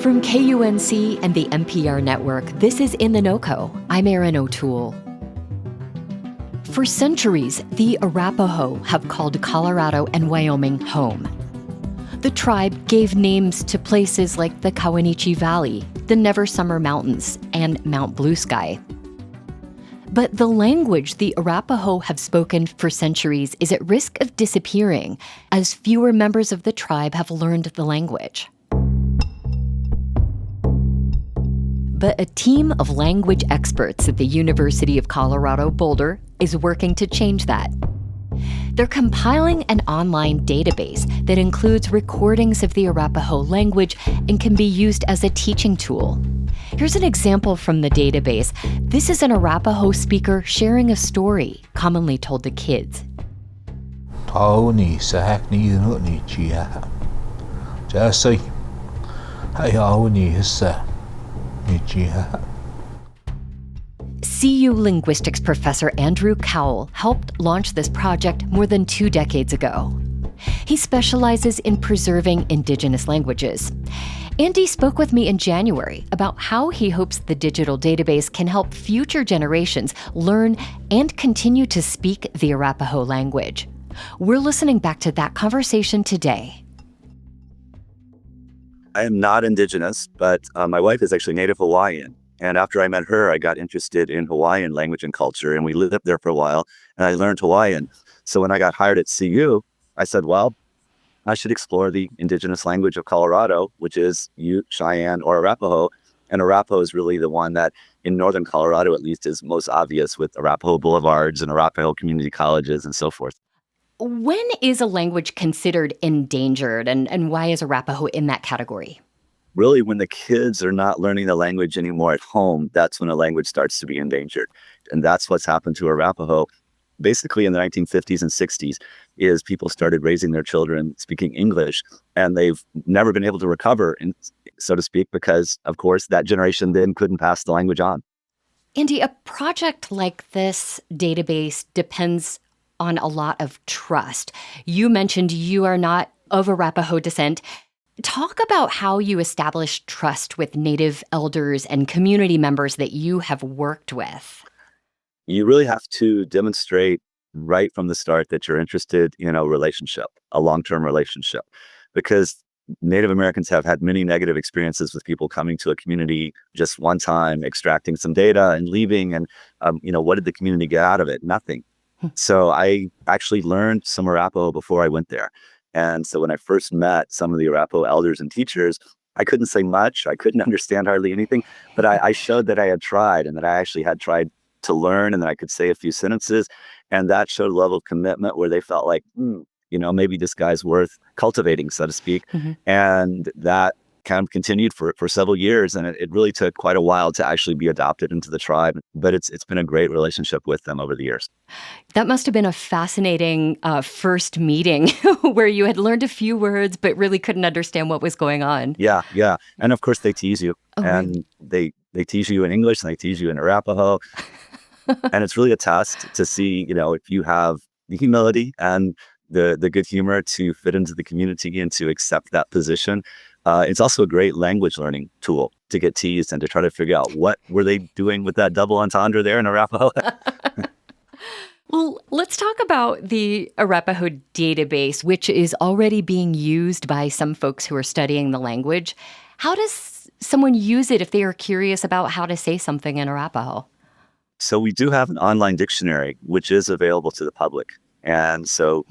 From KUNC and the NPR network, this is In The NoCo. I'm Erin O'Toole. For centuries, the Arapaho have called Colorado and Wyoming home. The tribe gave names to places like the Kawanichi Valley, the Never Summer Mountains, and Mount Blue Sky. But the language the Arapaho have spoken for centuries is at risk of disappearing as fewer members of the tribe have learned the language. But a team of language experts at the University of Colorado Boulder is working to change that. They're compiling an online database that includes recordings of the Arapaho language and can be used as a teaching tool. Here's an example from the database. This is an Arapaho speaker sharing a story commonly told to kids. CU linguistics professor Andrew Cowell helped launch this project more than 2 decades ago. He specializes in preserving indigenous languages. Andy spoke with me in January about how he hopes the digital database can help future generations learn and continue to speak the Arapaho language. We're listening back to that conversation today. I am not indigenous, but my wife is actually Native Hawaiian. And after I met her, I got interested in Hawaiian language and culture, and we lived up there for a while, and I learned Hawaiian. So when I got hired at CU, I said, well, I should explore the indigenous language of Colorado, which is Ute, Cheyenne, or Arapaho. And Arapaho is really the one that, in northern Colorado at least, is most obvious with Arapaho boulevards and Arapaho community colleges and so forth. When is a language considered endangered, and why is Arapaho in that category? Really, when the kids are not learning the language anymore at home, that's when a language starts to be endangered. And that's what's happened to Arapaho. Basically, in the 1950s and 60s, is people started raising their children speaking English, and they've never been able to recover, so to speak, because, of course, that generation then couldn't pass the language on. Andy, a project like this database depends on a lot of trust. You mentioned you are not of Arapaho descent. Talk about how you establish trust with Native elders and community members that you have worked with. You really have to demonstrate right from the start that you're interested in a relationship, a long-term relationship, because Native Americans have had many negative experiences with people coming to a community just one time, extracting some data and leaving. And, what did the community get out of it? Nothing. So I actually learned some Arapaho before I went there. And so when I first met some of the Arapaho elders and teachers, I couldn't say much. I couldn't understand hardly anything, but I showed that I had tried and that I actually had tried to learn and that I could say a few sentences. And that showed a level of commitment where they felt like, maybe this guy's worth cultivating, so to speak. Mm-hmm. And that kind of continued for several years. And it really took quite a while to actually be adopted into the tribe. But it's been a great relationship with them over the years. That must have been a fascinating first meeting where you had learned a few words, but really couldn't understand what was going on. Yeah. And of course, they tease you. And right. They tease you in English and they tease you in Arapaho. And it's really a test to see, if you have the humility and the good humor to fit into the community and to accept that position. It's also a great language learning tool to get teased and to try to figure out what were they doing with that double entendre there in Arapaho. Well, let's talk about the Arapaho database, which is already being used by some folks who are studying the language. How does someone use it if they are curious about how to say something in Arapaho? So we do have an online dictionary, which is available to the public. And so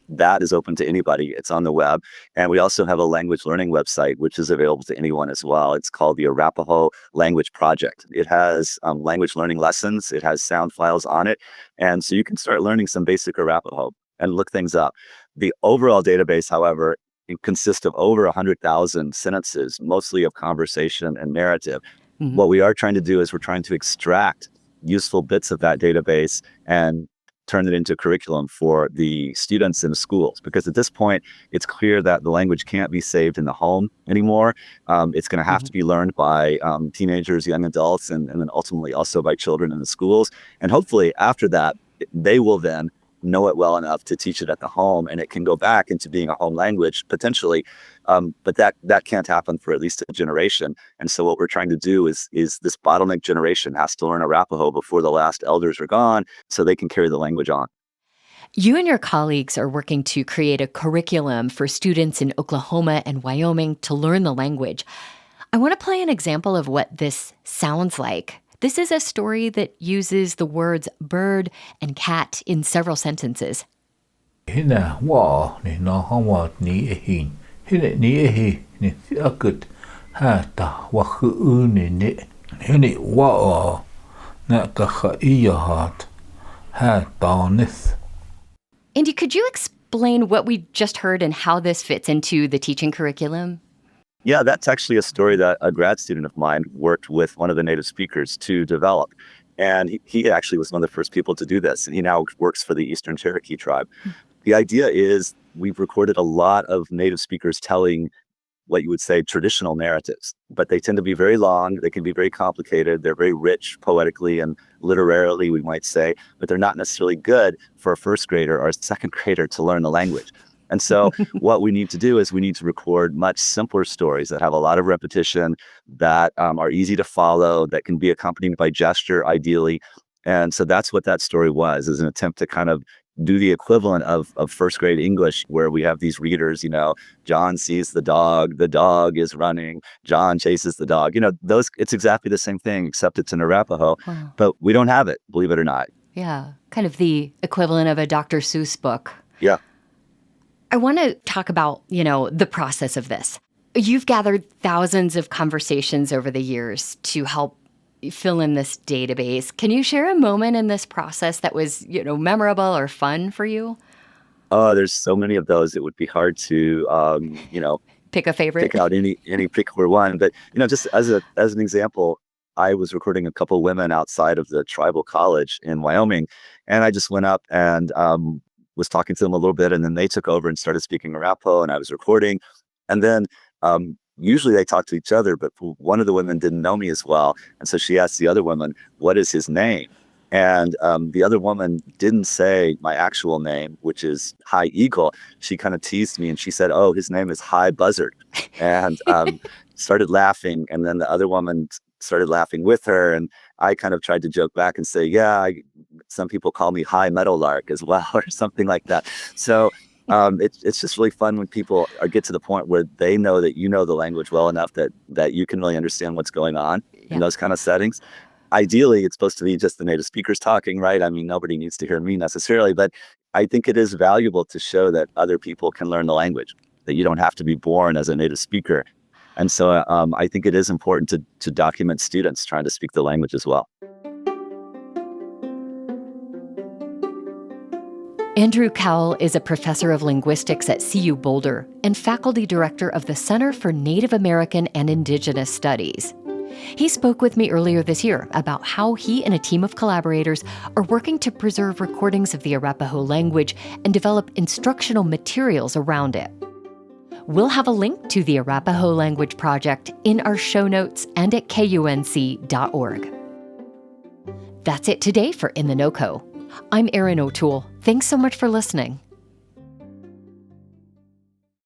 that is open to anybody. It's on the web. And we also have a language learning website, which is available to anyone as well. It's called the Arapaho Language Project. It has language learning lessons. It has sound files on it. And so you can start learning some basic Arapaho and look things up. The overall database, however, it consists of over 100,000 sentences, mostly of conversation and narrative. Mm-hmm. What we are trying to do is we're trying to extract useful bits of that database and turn it into curriculum for the students in the schools. Because at this point, it's clear that the language can't be saved in the home anymore. It's going to have to be learned by teenagers, young adults, and then ultimately also by children in the schools. And hopefully after that, they will then know it well enough to teach it at the home, and it can go back into being a home language potentially. But that can't happen for at least a generation. And so what we're trying to do is this bottleneck generation has to learn Arapaho before the last elders are gone, so they can carry the language on. You and your colleagues are working to create a curriculum for students in Oklahoma and Wyoming to learn the language. I want to play an example of what this sounds like. This is a story that uses the words bird and cat in several sentences. Hina waa ni na hawa ni ehin. Hina ni ehi ni akut ha ta wa khu ni ni. Hini waa na ka iya hat ha ta nis. Andy, could you explain what we just heard and how this fits into the teaching curriculum? Yeah, that's actually a story that a grad student of mine worked with one of the native speakers to develop. And he actually was one of the first people to do this. And he now works for the Eastern Cherokee tribe. The idea is we've recorded a lot of native speakers telling what you would say traditional narratives, but they tend to be very long. They can be very complicated. They're very rich poetically and literarily, we might say, but they're not necessarily good for a first grader or a second grader to learn the language. And so what we need to do is we need to record much simpler stories that have a lot of repetition, that are easy to follow, that can be accompanied by gesture, ideally. And so that's what that story was, is an attempt to kind of do the equivalent of first grade English, where we have these readers, John sees the dog is running, John chases the dog. It's exactly the same thing, except it's in Arapaho, Wow. but we don't have it, believe it or not. Yeah, kind of the equivalent of a Dr. Seuss book. Yeah. I want to talk about, the process of this. You've gathered thousands of conversations over the years to help fill in this database. Can you share a moment in this process that was, memorable or fun for you? Oh, there's so many of those. It would be hard to, Pick a favorite. pick out any particular one. But, just as an example, I was recording a couple of women outside of the tribal college in Wyoming, and I just went up and was talking to them a little bit, and then they took over and started speaking Arapaho, and I was recording. And then usually they talk to each other, but one of the women didn't know me as well. And so she asked the other woman, what is his name? And the other woman didn't say my actual name, which is High Eagle. She kind of teased me and she said, oh, his name is High Buzzard. And started laughing. And then the other woman started laughing with her. And I kind of tried to joke back and say, yeah, some people call me High Meadowlark as well, or something like that. So it's just really fun when people get to the point where they know that you know the language well enough that you can really understand what's going on in those kind of settings. Ideally, it's supposed to be just the native speakers talking, right? I mean, nobody needs to hear me necessarily, but I think it is valuable to show that other people can learn the language, that you don't have to be born as a native speaker. And so I think it is important to document students trying to speak the language as well. Andrew Cowell is a professor of linguistics at CU Boulder and faculty director of the Center for Native American and Indigenous Studies. He spoke with me earlier this year about how he and a team of collaborators are working to preserve recordings of the Arapaho language and develop instructional materials around it. We'll have a link to the Arapaho Language Project in our show notes and at KUNC.org. That's it today for In The NoCo. I'm Erin O'Toole. Thanks so much for listening.